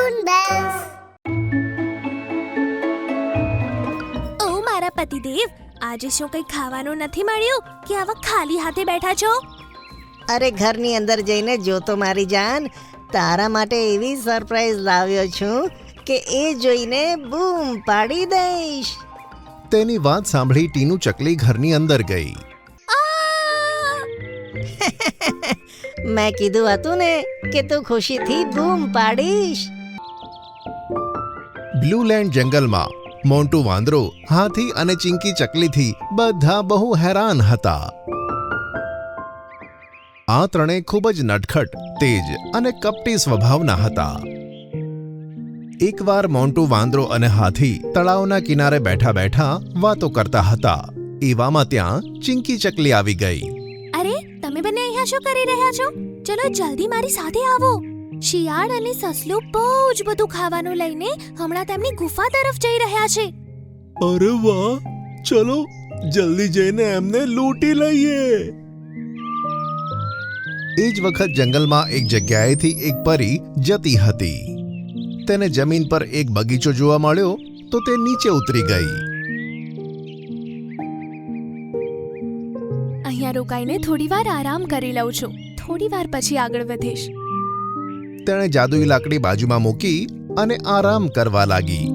Toon Bells. ઓ મારા પતિદેવ, આજે શું કંઈ ખાવાનું નથી મળ્યું કે આવા ખાલી હાથે બેઠા છો? અરે ઘરની અંદર જઈને જો તો મારી જાન, તારા માટે એવી સરપ્રાઈઝ લાવ્યો છું કે એ જોઈને બૂમ પાડી દઈશ. તેની વાત સાંભળી ટીનું ચકલી ઘરની અંદર ગઈ. મેં કીધું હતું ને કે તું ખુશીથી બૂમ પાડીશ. બ્લુ લેન્ડ જંગલમાં મોન્ટુ વાંદરો, હાથી અને ચિંકી ચકલીથી બધા બહુ હેરાન હતા. આ ત્રણેય ખૂબ જ નટખટ, તેજ અને કપટી સ્વભાવના હતા. એકવાર મોન્ટુ વાંદરો અને હાથી તળાવના કિનારે બેઠા બેઠા વાતો કરતા હતા. એવામાં ત્યાં ચિંકી ચકલી આવી ગઈ. અરે, તમે બંને અહીંયા શું કરી રહ્યા છો? ચલો જલ્દી મારી સાથે આવો. શિયાળ અને સસલું બહુ જ બધું ખાવાનું લઈને હમણાં તેમની ગુફા તરફ જઈ રહ્યા છે. અરે વાહ, ચલો જલ્દી જઈને એમને લૂંટી લઈએ. એ જ વખત જંગલમાં એક જગ્યાએથી એક પરી જતી હતી. તેને જમીન પર એક બગીચો જોવા મળ્યો તો તે નીચે ઉતરી ગઈ. અહીંયા રોકાઈને થોડીવાર આરામ કરી લઉં છું. થોડીવાર પછી આગળ વધીશ. તેણે જાદુઈ લાકડી બાજુમાં મૂકી અને આરામ કરવા લાગી.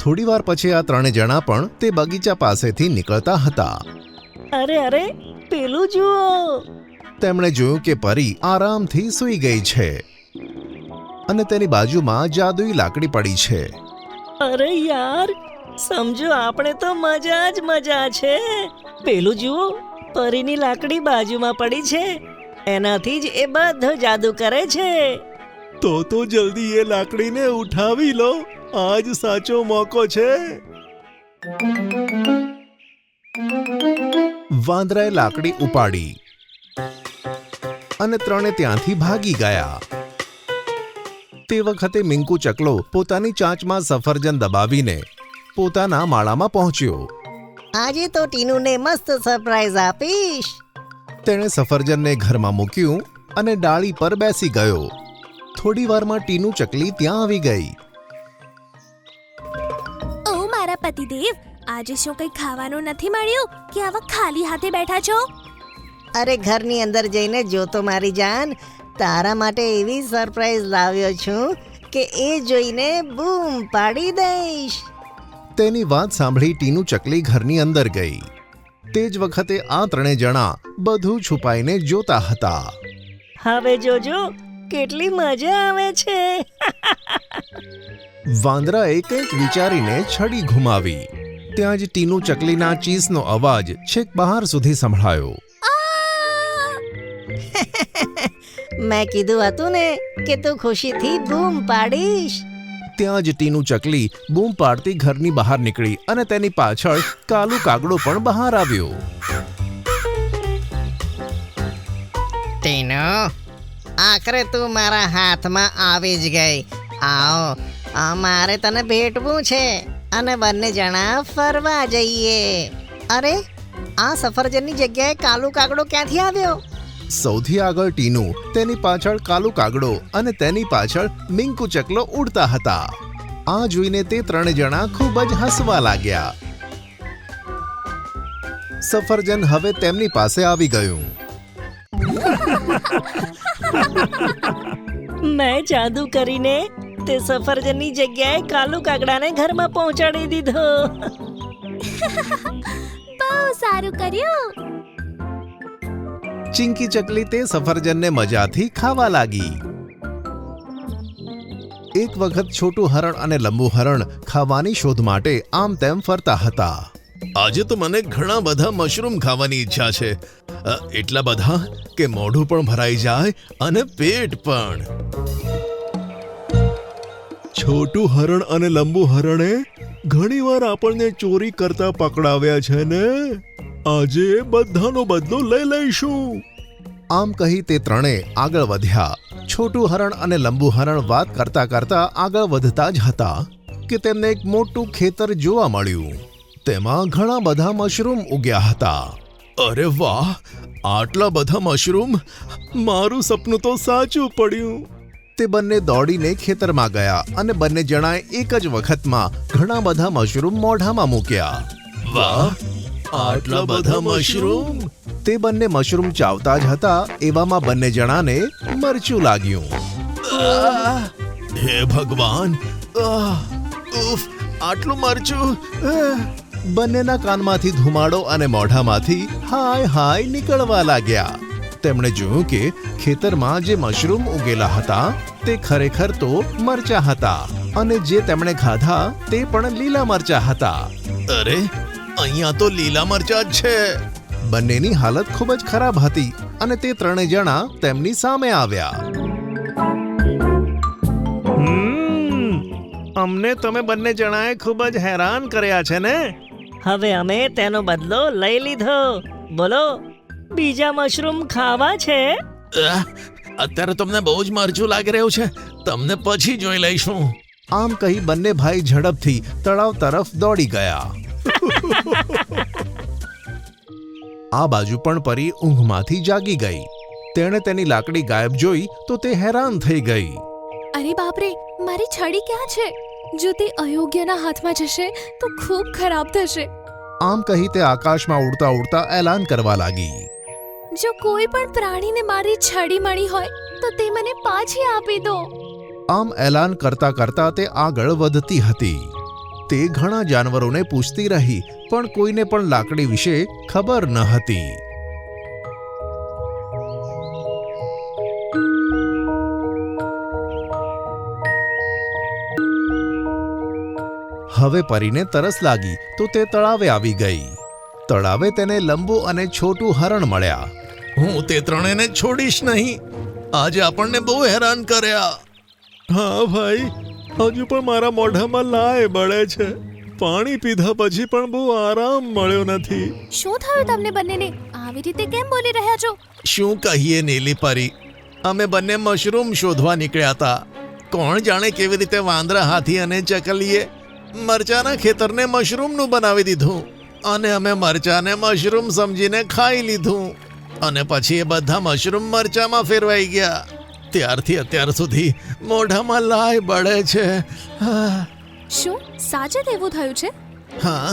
થોડીવાર પછી આ ત્રણે જણા પણ તે બગીચા પાસેથી નીકળતા હતા. અરે અરે, પેલું જુઓ. તેમણે જોયું કે પરી આરામથી સૂઈ ગઈ છે અને તેની બાજુમાં જાદુઈ લાકડી પડી છે. અરે યાર, સમજો આપણે તો મજા જ મજા છે. પેલું જુઓ, પરીની લાકડી બાજુમાં પડી છે. એનાથી જ એ બધો જાદુ કરે છે. તો જલ્દી એ લાકડીને ઉઠાવી લો. આજ સાચો મોકો છે. વાંદરાએ લાકડી ઉપાડી અને ત્રણે ત્યાંથી ભાગી ગયા. તે વખતે મિંકુ ચકલો પોતાની ચાંચમાં સફરજન દબાવીને પોતાના માળામાં પહોંચ્યો. આજે તો ટીનુને મસ્ત સરપ્રાઈઝ આપીશ. તેણે સફરજનને ઘરમાં મૂક્યું અને ડાળી પર બેસી ગયો. થોડી વારમાં ટીનું ચકલી ત્યાં આવી ગઈ. ઓ મારા પતિદેવ, આજે શું કંઈ ખાવાનું નથી મળ્યું કે આવા ખાલી હાથે બેઠા છો? અરે ઘરની અંદર જઈને જો તો મારી જાન, તારા માટે એવી સરપ્રાઈઝ લાવ્યો છું કે એ જોઈને બૂમ પાડી દઈશ. તેની વાત સાંભળી ટીનું ચકલી ઘરની અંદર ગઈ. તે જ વખતે આ ત્રણે જણા બધું છુપાઈને જોતા હતા. હવે જોજો કેટલી મજા આવે છે. વાંદરાએ કંઈક વિચારીને છડી ઘુમાવી. ત્યાં જ ટીનું ચકલીના ચીસનો અવાજ છેક બહાર સુધી સંભળાયો. મેં કીધું હતું ને કે તું ખુશીથી બૂમ પાડીશ. ત્યાં જ ટીનું ચકલી બૂમ પાડતી ઘરની બહાર નીકળી અને તેની પાછળ કાલુ કાગડો પણ બહાર આવ્યો. ટીનુ, આખરે તું મારા હાથમાં આવી જ ગઈ. આવો, મારે તને ભેટવું છે અને બંને જણા ફરવા જઈએ. અરે, આ સફરજનની જગ્યાએ કાલુ કાગડો ક્યાંથી આવ્યો? સૌથી આગળ ટીનું, તેની પાછળ કાલુ કાગડો અને તેની પાછળ મિંકુ ચકલો ઉડતા હતા. આ જોઈને તે ત્રણે જણા ખૂબ જ હસવા લાગ્યા. સફરજન હવે તેમની પાસે આવી ગયું. મેં જાદુ કરીને તે સફરજનની જગ્યાએ કાલુ કાગડાને ઘરમાં પહોંચાડી દીધો. બહુ સારું કર્યું. ચિંકી ચકલી તે સફરજનને મજાથી ખાવા લાગી. એક વખત છોટું હરણ અને લંબુ હરણ ખાવાની શોધ માટે આમ તેમ ફરતા હતા. આજે તો મને ઘણા બધા મશરૂમ ખાવાની ઈચ્છા છે. એટલા બધા કે મોઢું પણ ભરાઈ જાય અને પેટ પણ. છોટું હરણ અને લંબુ હરણે ઘણીવાર આપણને ચોરી કરતા પકડાવ્યા છે ને. આજે બધાનો બદલો લઈ લઈશું. આમ કહી તે ત્રણે આગળ વધ્યા. છોટું હરણ અને લંબુ હરણ વાત કરતા કરતા આગળ વધતા જ હતા કે તેમને એક મોટું ખેતર જોવા મળ્યું. તેમાં ઘણા બધા મશરૂમ ઉગ્યા હતા. અરે વાહ, આટલા બધા મશરૂમ! મારું સપનું તો સાચું પડ્યું. તે બંને દોડીને ખેતરમાં ગયા અને બંને જણાએ એક જ વખતમાં ઘણા બધા મશરૂમ મોઢામાં મૂક્યા. વાહ, આટલા બધા મશરૂમ! તે બંને મશરૂમ ચાવતા જ હતા એવામાં બંને જણાને મરચું લાગ્યું. હે ભગવાન! ઉફ, આટલું મરચું! બંનેના કાનમાંથી ધુમાડો અને મોઢામાંથી હાય હાય નીકળવા લાગ્યા. તેમણે જોયું કે ખેતરમાં જે મશરૂમ ઉગેલા હતા તે ખરેખર તો મરચા હતા અને જે તેમણે ખાધા તે પણ લીલા મરચા હતા. અરે, અહીંયા તો લીલા મરચા જ છે. બંનેની હાલત ખૂબ જ ખરાબ હતી અને તે ત્રણેય જણા તેમની સામે આવ્યા. અમને તમે બંને જણાએ ખૂબ જ હેરાન કર્યા છે ને? હવે અમે તેનો બદલો લઈ લીધો. બોલો, બીજા મશરૂમ ખાવા છે? અત્યારે તમને બહુ જ મરચું લાગી રહ્યું છે. તમને પછી જોઈ લઈશું. આમ કહી બંને ભાઈ ઝડપથી તળાવ તરફ દોડી ગયા. આ બાજુ પણ પરી ઊંઘમાંથી જાગી ગઈ. તેણે તેની લાકડી ગાયબ જોઈ તો તે હેરાન થઈ ગઈ. અરે બાપરે, મારી છડી ક્યાં છે? જો તે અયોગ્યના હાથમાં જશે તો ખૂબ ખરાબ થશે. આમ કહી તે આકાશમાં ઉડતા ઉડતા એલાન કરવા લાગી. જો કોઈ પણ પ્રાણીને મારી છડી મળી હોય તો તે મને પાછી આપી દો. આમ એલાન કરતા કરતા તે આગળ વધતી હતી. તે ઘણા જાનવરોને પૂછતી રહી પણ કોઈને પણ લાકડી વિશે ખબર ન હતી. હવે પરીને તરસ લાગી તો તે તળાવે આવી ગઈ. તળાવે તેને લંબુ અને છોટું હરણ મળ્યા. હું તે ત્રણેયને છોડીશ નહીં. આજે આપણને બહુ હેરાન કર્યા. હા ભાઈ, હજુ પણ મારા મોઢામાં લાય બળે છે. પાણી પીધા પછી પણ બહુ આરામ મળ્યો નથી. શું થયું તમને બંનેને? આવી રીતે કેમ બોલી રહ્યા છો? શું કહીએ નીલી પરી, અમે બંને મશરૂમ શોધવા નીકળ્યા હતા. કોણ જાણે કેવી રીતે વાંદરા, હાથી અને ચકલીએ મરચાના ખેતરને મશરૂમનું બનાવી દીધું અને અમે મરચાને મશરૂમ સમજીને ખાઈ લીધું અને પછી એ બધા મશરૂમ મરચામાં ફેરવાઈ ગયા. ત્યારથી અત્યાર સુધી મોઢામાં લાય બળે છે. શું સાચે એવું થયું છે? હા,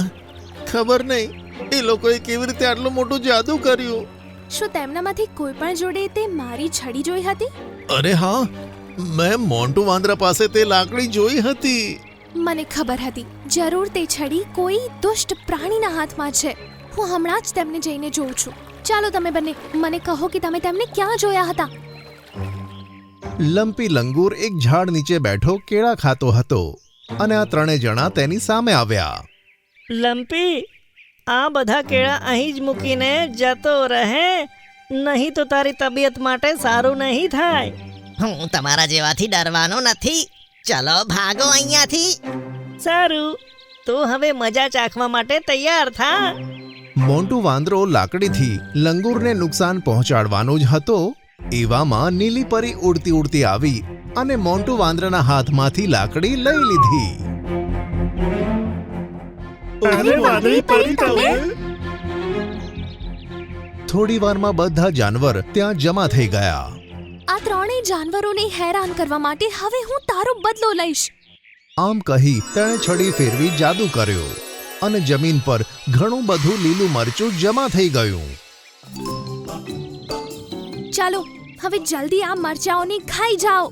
ખબર નહીં એ લોકોએ કેવી રીતે આટલું મોટું જાદુ કર્યું. શું તેમનામાંથી કોઈ પણ જોડે તે મારી છડી જોઈ હતી? અરે હા, મેં મોન્ટુ વાંદરા પાસે તે લાકડી જોઈ હતી. મને ખબર હતી જરૂર તે છડી કોઈ દુષ્ટ પ્રાણીના હાથમાં છે. હું હમણાં જ તેમને જઈને જોઉં છું. ચાલો તમે બંને મને કહો કે તમે તેમને ક્યાં જોયા હતા? લંપી લંગૂર એક ઝાડ નીચે બેઠો કેળા ખાતો હતો અને આ ત્રણેય જણા તેની સામે આવ્યા. લંપી, આ બધા કેળા અહીં જ મૂકીને જતો રહે, નહીં તો તારી તબિયત માટે સારું નહીં થાય. હું તમારા જેવાથી ડરવાનો નથી. ચલો ભાગો અહીંયાથી. સારું, તું હવે મજા ચાખવા માટે તૈયાર થા. મોન્ટુ વાંદરો લાકડીથી લંગૂરને નુકસાન પહોંચાડવાનો જ હતો એવામાં નીલી પરી ઉડતી ઉડતી આવી અને મોન્ટુ વાંદરાના હાથમાંથી લાકડી લઈ લીધી. અરે વાદળી પરી, તમે? થોડી વારમાં બધા જાનવર ત્યાં જમા થઈ ગયા. આ ત્રણેય જાનવરોને હેરાન કરવા માટે હવે હું તારો બદલો લઈશ. આમ કહી તેણે છડી ફેરવી જાદુ કર્યો અને જમીન પર ઘણું બધું લીલું મરચું જમા થઈ ગયું. ચાલો હવે જલ્દી આ મરચાઓને ખાઈ જાઓ.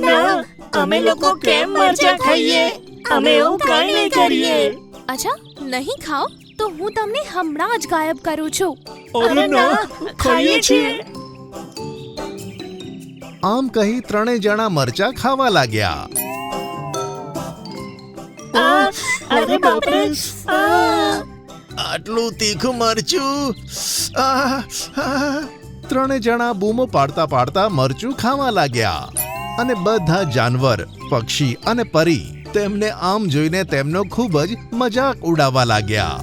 ના, અમે લોકો કેમ મરચાં ખાઈએ? અમે એવું કાંઈ નહીં કરીએ. અચ્છા, નહીં ખાઓ તો હું તમને હમણાં જ ગાયબ કરું છું. અરે ના, ખાઈએ છીએ. આમ કહી ત્રણેય જણા મરચા ખાવા લાગ્યા. અરે બાપરે! આટલું તીખું મરચું! ત્રણેય જણા બૂમો પાડતા પાડતા મરચું ખાવા લાગ્યા અને બધા જાનવર, પક્ષી અને પરી તેમને આમ જોઈને તેમનો ખૂબ જ મજાક ઉડાવવા લાગ્યા.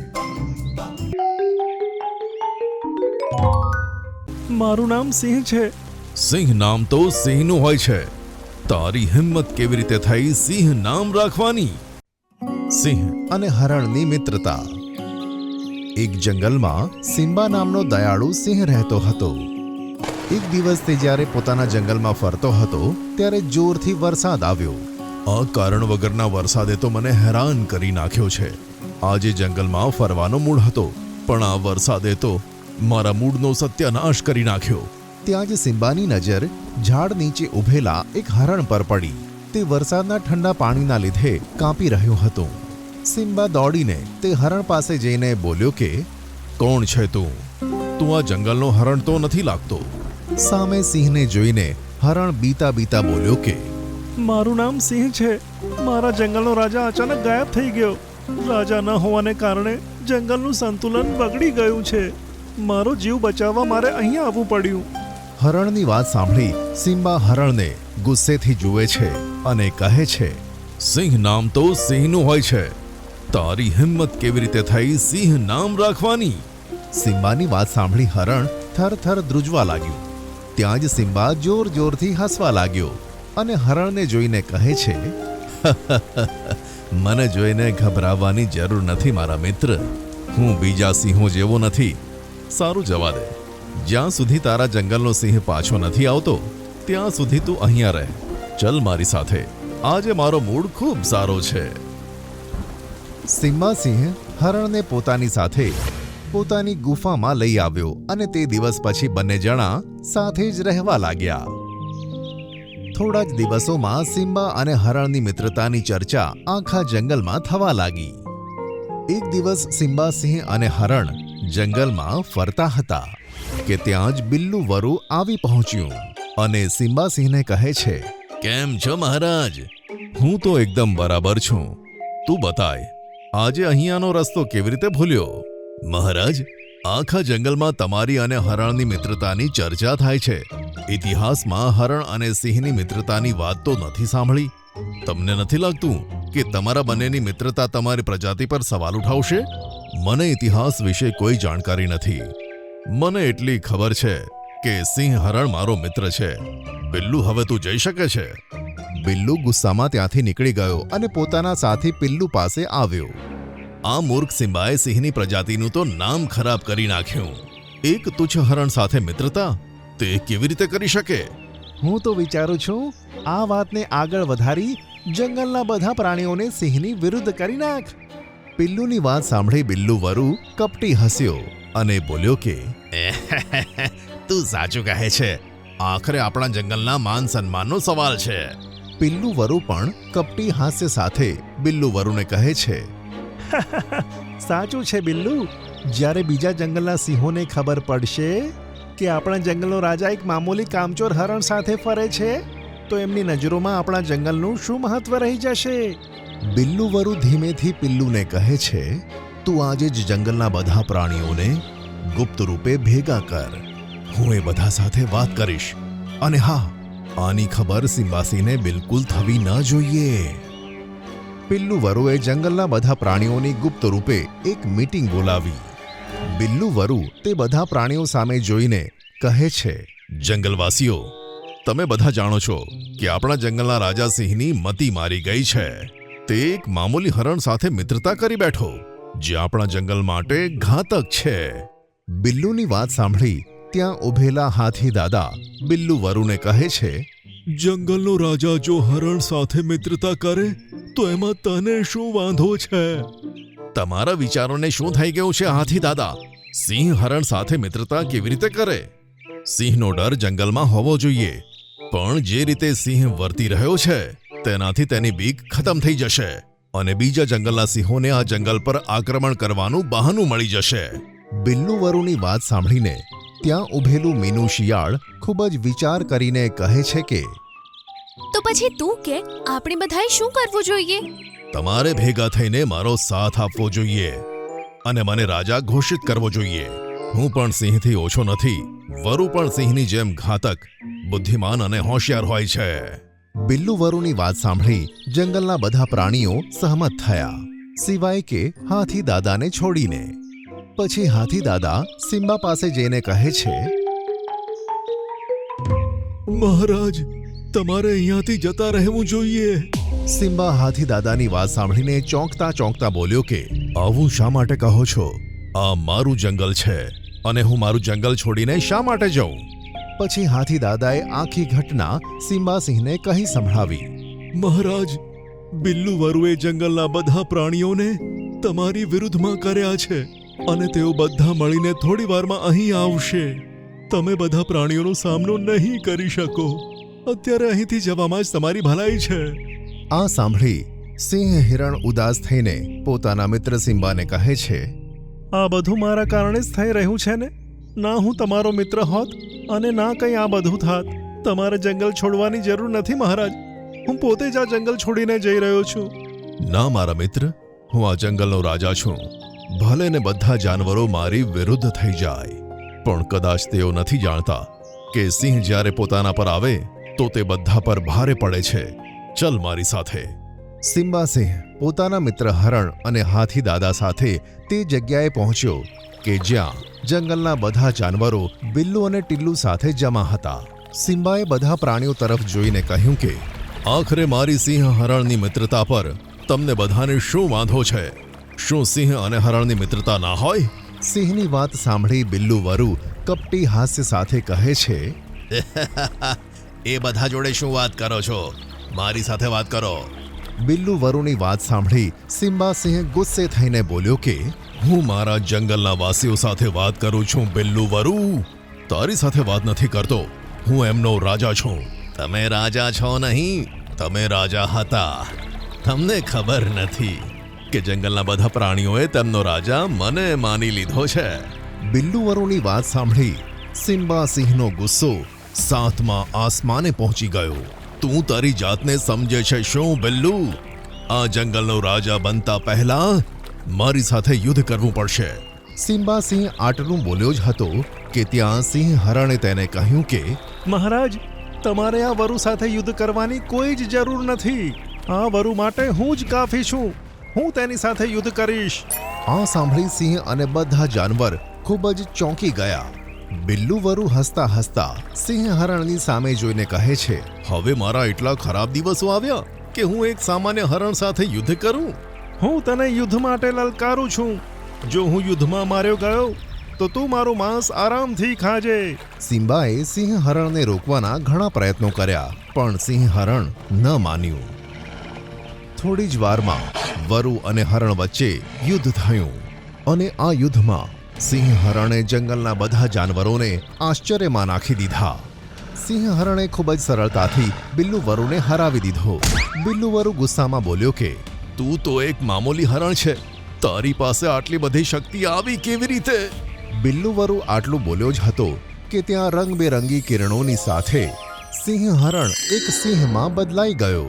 મારું નામ સિંહ છે. સિંહ નામ તો સિંહનું હોય છે. તારી હિંમત કેવી રીતે થઈ સિંહ નામ રાખવાની? સિંહ અને હરણની મિત્રતા. એક જંગલમાં સિમ્બા નામનો દયાળુ સિંહ રહેતો હતો. એક દિવસ તે જ્યારે પોતાના જંગલમાં ફરતો હતો ત્યારે જોરથી વરસાદ આવ્યો. આ કારણ વગરના વરસાદે તો મને હેરાન કરી નાખ્યો છે. આજે જંગલમાં ફરવાનો મૂડ હતો, પણ આ વરસાદે તો મારા મૂડનો સત્યાનાશ કરી નાખ્યો. ત્યાં જ સિમ્બાની નજર ઝાડ નીચે ઊભેલા એક હરણ પર પડી. તે વરસાદના ઠંડા પાણીના લીધે કાંપી રહ્યો હતો. સિમ્બા દોડીને તે હરણ પાસે જઈને બોલ્યો કે, કોણ છે તું? તું આ જંગલનો હરણ તો નથી લાગતો. સામે સિંહને જોઈને હરણ બીતા બીતા બોલ્યો કે, મારું નામ સિંહ છે. મારા જંગલનો રાજા અચાનક ગાયબ થઈ ગયો. રાજા ન હોવાને કારણે જંગલનું સંતુલન બગડી ગયું છે. મારો જીવ બચાવવા મારે અહીંયા આવવું પડ્યું. હરણની વાત સાંભળી સિમ્બા હરણને ગુસ્સેથી જુએ છે અને કહે છે, સિંહ નામ તો સિંહનું હોય છે. તારી હિંમત કેવી રીતે થઈ સિંહ નામ રાખવાની? સિમ્બાની વાત સાંભળી હરણ થરથર ધ્રુજવા લાગ્યું. ત્યાં જ સિમ્બા જોર જોરથી હસવા લાગ્યો અને હરણને જોઈને કહે છે, મને જોઈને ગભરાવાની જરૂર નથી મારા મિત્ર. હું બીજા સિંહો જેવો નથી. સારું જવા દે. જ્યાં સુધી તારા જંગલનો સિંહ પાછો નથી આવતો ત્યાં સુધી તું અહીંયા રહે. ચલ મારી સાથે. આજે મારો મૂડ ખૂબ સારો છે. સિમ્બા સિંહ હરણને પોતાની સાથે પોતાની ગુફામાં લઈ આવ્યો અને તે દિવસ પછી બંને જણા સાથે જ રહેવા લાગ્યા. થોડા જ દિવસોમાં સિમ્બા અને હરણની મિત્રતાની ચર્ચા આખા જંગલમાં થવા લાગી. એક દિવસ સિમ્બા સિંહ અને હરણ જંગલમાં ફરતા હતા કે ત્યાં જ બિલ્લુ વરુ આવી પહોંચ્યું અને સિમ્બા સિંહને કહે છે, કેમ છો મહારાજ? હું તો એકદમ બરાબર છું. તું બતાય, આજે અહીંયાનો રસ્તો કેવી રીતે ભૂલ્યો? મહારાજ, આખા જંગલમાં તમારી અને હરણની મિત્રતાની ચર્ચા થાય છે. ઇતિહાસમાં હરણ અને સિંહની મિત્રતાની વાત તો નથી સાંભળી. તમને નથી લાગતું કે તમારા બંનેની મિત્રતા તમારી પ્રજાતિ પર સવાલ ઉઠાવશે? મને ઇતિહાસ વિશે કોઈ જાણકારી નથી. મને એટલી ખબર છે કે સિંહ હરણ મારો મિત્ર છે. બિલ્લુ, હવે તું જઈ શકે છે. બિલ્લુ ગુસ્સામાં ત્યાંથી નીકળી ગયો અને પોતાના સાથી પિલ્લુ પાસે આવ્યો. આ મૂર્ખ સિમ્બાએ સિંહની પ્રજાતિનું તો નામ ખરાબ કરી નાખ્યું. એક તુચ્છ હરણ સાથે મિત્રતા તે કેવી રીતે કરી શકે? હું તો વિચારું છું આ વાતને આગળ વધારી જંગલના બધા પ્રાણીઓને સિંહની વિરુદ્ધ કરી નાખ. પિલ્લુની વાત સાંભળી બિલ્લુ વરુ કપટી હસ્યો અને બોલ્યો કે, તું સાચું કહે છે. આખરે આપણા જંગલના માન સન્માનનો સવાલ છે. પિલ્લુ વરુ પણ કપટી હાસ્ય સાથે બિલ્લુ વરુને કહે છે, સાચું છે બિલ્લુ. જ્યારે બીજા જંગલના સિંહોને ખબર પડશે કે આપણા જંગલનો રાજા એક મામૂલી કામચોર હરણ સાથે ફરે છે તો એમની નજરોમાં આપણા જંગલનું શું મહત્વ રહી જશે? બિલ્લુ વરુ ધીમેથી પિલ્લુને કહે છે, તું આજે જ જંગલના બધા પ્રાણીઓને ગુપ્ત રૂપે ભેગા કર. હું એ બધા સાથે વાત કરીશ. અને હા, આની ખબર સિમ્બાસીને બિલકુલ થવી ન જોઈએ. બિલ્લુ વરુએ જંગલના બધા પ્રાણીઓની ગુપ્ત રૂપે એક મીટિંગ બોલાવી. બિલ્લુ વરુ તે બધા પ્રાણીઓ સામે જોઈને કહે છે, જંગલવાસીઓ, તમે બધા જાણો છો કે આપણા જંગલના રાજા સિંહની મતી મારી ગઈ છે. તે એક મામૂલી હરણ સાથે મિત્રતા કરી બેઠો જે આપણા જંગલ માટે ઘાતક છે. બિલ્લુની વાત સાંભળી ત્યાં ઊભેલા હાથી દાદા બિલ્લુ વરુને કહે છે, જંગલનો રાજા જો હરણ સાથે મિત્રતા કરે તો એમાં તને શું વાંધો છે? તમારા વિચારોને શું થઈ ગયું છે હાથી દાદા? સિંહ હરણ સાથે મિત્રતા કેવી રીતે કરે? સિંહનો ડર જંગલમાં હોવો જોઈએ, પણ જે રીતે સિંહ વર્તી રહ્યો છે તેનાથી તેની બીક ખતમ થઈ જશે અને બીજા જંગલના સિંહોને આ જંગલ પર આક્રમણ કરવાનું બહાનું મળી જશે. બિલ્લુ વરુની વાત સાંભળીને ત્યાં ઊભેલું મીનુ શિયાળ ખૂબ જ વિચાર કરીને કહે છે કે, તો પછી તું કે આપણે બધાએ શું કરવું જોઈએ? તમારે ભેગા થઈને મારો સાથ આપવો જોઈએ અને મને રાજા ઘોષિત કરવો જોઈએ. હું પણ સિંહથી ઓછો નથી. વરુ પણ સિંહની જેમ ઘાતક, બુદ્ધિમાન અને હોશિયાર હોય છે. બિલ્લુ વરુની વાત સાંભળી જંગલના બધા પ્રાણીઓ સહમત થયા, સિવાય કે હાથી દાદાને છોડીને. પછી હાથી દાદા સિમ્બા પાસે જઈને કહે છે, મહારાજ, તમારે અહીંયાથી જતા રહેવું જોઈએ. સિમ્બા હાથી દાદાની વાત સાંભળીને ચોંકતા ચોંકતા બોલ્યો કે, આવું શા માટે કહો છો? આ મારું જંગલ છે અને હું મારું જંગલ છોડીને શા માટે જાઉં? પછી હાથી દાદાએ આખી ઘટના સિમ્બા સિંહને કહી સંભળાવી. મહારાજ, બિલ્લુ વરુએ જંગલના બધા પ્રાણીઓને તમારી વિરુદ્ધમાં કર્યા છે અને તેઓ બધા મળીને થોડી વારમાં અહીં આવશે. તમે બધા પ્રાણીઓનો સામનો નહીં કરી શકો. અત્યારે અહીંથી જવામાં જ તમારી ભલાઈ છે. આ સાંભળી સિંહ હિરણ ઉદાસ થઈને પોતાના મિત્ર સિમ્બાને કહે છે, આ બધું મારા કારણે જ થઈ રહ્યું છે ને. ના હું તમારો મિત્ર હોત અને ના કંઈ આ બધું થાત. તમારે જંગલ છોડવાની જરૂર નથી મહારાજ. હું પોતે જ આ જંગલ છોડીને જઈ રહ્યો છું. ના મારા મિત્ર, હું આ જંગલનો રાજા છું. ભલે ને બધા જાનવરો મારી વિરુદ્ધ થઈ જાય, પણ કદાચ તેઓ નથી જાણતા કે સિંહ જ્યારે પોતાના પર આવે તો તે બધા પર ભારે પડે છે. ચલ મારી સાથે. સિમ્બા સિંહ પોતાના મિત્ર હરણ અને હાથી દાદા સાથે તે જગ્યાએ પહોંચ્યો કે જ્યાં જંગલના બધા જાનવરો બિલ્લુ અને ટિલ્લુ સાથે જમા હતા. સિમ્બાએ બધા પ્રાણીઓ તરફ જોઈને કહ્યું કે આખરે મારી સિંહ હરણની મિત્રતા પર તમને બધાને શું વાંધો છે? શું સિંહ અને હરણની મિત્રતા ના હોય? સિંહની વાત સાંભળી બિલ્લુ વરુ કપટી હાસ્ય સાથે કહે છે, એ બધા જોડે શું વાત કરો છો? મારી સાથે વાત કરો. બિલ્લુ વરુની વાત સાંભળી સિમ્બા સિંહ ગુસ્સે થઈને બોલ્યો કે હું મારા જંગલના વાસીઓ સાથે વાત કરું છું બિલ્લુ વરુ. તારી સાથે વાત નથી કરતો. હું એમનો રાજા છું. તમે રાજા છો નહીં, તમે રાજા હતા. તમને ખબર નથી કે જંગલના બધા પ્રાણીઓએ તેમનો રાજા મને માની લીધો છે. બિલ્લુ વરુની વાત સાંભળી સિમ્બા સિંહનો ગુસ્સો 7મા આસમાને પહોંચી ગયો. તું તારી જાતને સમજે છે શું બિલ્લુ? આ જંગલનો રાજા બનતા પહેલા મારી સાથે યુદ્ધ કરવું પડશે. સિમ્બા સિંહ આટલું બોલ્યો જ હતો કે ત્યાં સિંહ હરણે તેને કહ્યું કે મહારાજ, તમારે આ વરુ સાથે યુદ્ધ કરવાની કોઈ જ જરૂર નથી. આ વરુ માટે હું જ કાફી છું. હું તેની સાથે યુદ્ધ કરીશ. આ સાંભળી સિંહ અને બધા જાનવર ખૂબ જ ચોંકી ગયા. બિલ્લુ વરુ હસતા હસતા સિંહ હરણની સામે જોઈને કહે છે, હવે મારા એટલા ખરાબ દિવસો આવ્યા કે હું એક સામાન્ય હરણ સાથે યુદ્ધ કરું? હું તને યુદ્ધ માટે લલકારું છું. જો હું યુદ્ધમાં માર્યો ગયો તો તું મારું માંસ આરામથી ખાજે. સિમ્બાએ સિંહ હરણને રોકવાના ઘણા પ્રયત્નો કર્યા, પણ સિંહ હરણ ન માન્યું. થોડી જ વારમાં વરુ અને હરણ વચ્ચે યુદ્ધ થયું અને આ યુદ્ધમાં સિંહ હરણે જંગલના બધા જાનવરોને આશ્ચર્યમાં નાખી દીધા. સિંહ હરણે ખૂબ જ સરળતાથી બિલ્લુ વરુને હરાવી દીધો. બિલ્લુ વરુ ગુસ્સામાં બોલ્યો કે તું તો એક મામૂલી હરણ છે. તારી પાસે આટલી બધી શક્તિ આવી કેવી રીતે? બિલ્લુ વરુ આટલું બોલ્યો જ હતો કે ત્યાં રંગબેરંગી કિરણોની સાથે સિંહ હરણ એક સિંહમાં બદલાઈ ગયો.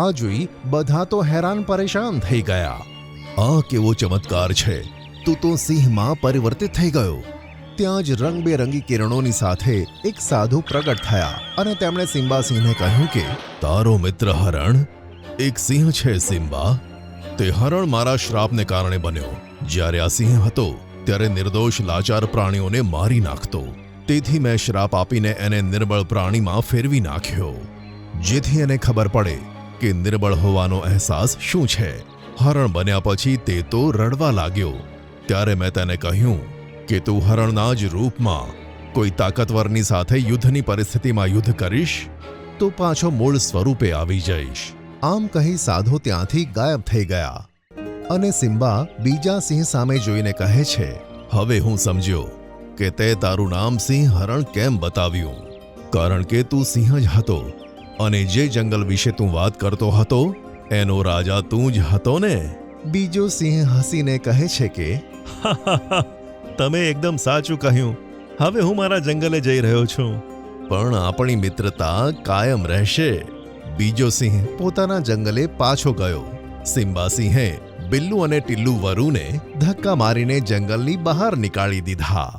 આ જોઈ બધા તો હેરાન પરેશાન થઈ ગયા. આ કેવો ચમત્કાર છે! તું તો સિંહમાં પરિવર્તિત થઈ ગયો. ત્યાં જ રંગબેરંગી કિરણોની સાથે એક સાધુ પ્રગટ થયા અને તેમણે સિમ્બા સિંહને કહ્યું કે તારો મિત્ર હરણ એક સિંહ છે સિમ્બા. તે હરણ મારા શ્રાપને કારણે બન્યો. જ્યારે આ સિંહ હતો ત્યારે નિર્દોષ લાચાર પ્રાણીઓને મારી નાખતો. તેથી મેં શ્રાપ આપીને એને નિર્બળ પ્રાણીમાં ફેરવી નાખ્યો, જેથી એને ખબર પડે કે નિર્બળ હોવાનો અહેસાસ શું છે. હરણ બન્યા પછી તે તો રડવા લાગ્યો. ત્યારે મેં તેને કહ્યું કે તું હરણના જ રૂપમાં કોઈ તાકતવરની સાથે યુદ્ધની પરિસ્થિતિમાં યુદ્ધ કરીશ તો પાછો મૂળ સ્વરૂપે આવી જઈશ. આમ કહી સાધુ ત્યાંથી ગાયબ થઈ ગયા. અને સિમ્બા બીજા સિંહ સામે જોઈને કહે છે, હવે હું સમજ્યો કે તે તારું નામ સિંહ હરણ કેમ બતાવ્યું. કારણ કે તું સિંહ જ હતો અને જે જંગલ વિશે તું વાત કરતો હતો એનો રાજા તું જ હતો ને? બીજો સિંહ હસીને કહે છે કે તમે એકદમ સાચું કહ્યું. હવે હું મારા જંગલે જઈ રહ્યો છું. પણ આપણી મિત્રતા કાયમ રહેશે. બીજો સિંહ પોતાના જંગલે પાછો ગયો. સિમ્બા સિંહે બિલ્લુ અને ટિલ્લુ વરુને ધક્કા મારીને જંગલની બહાર નીકાળી દીધા.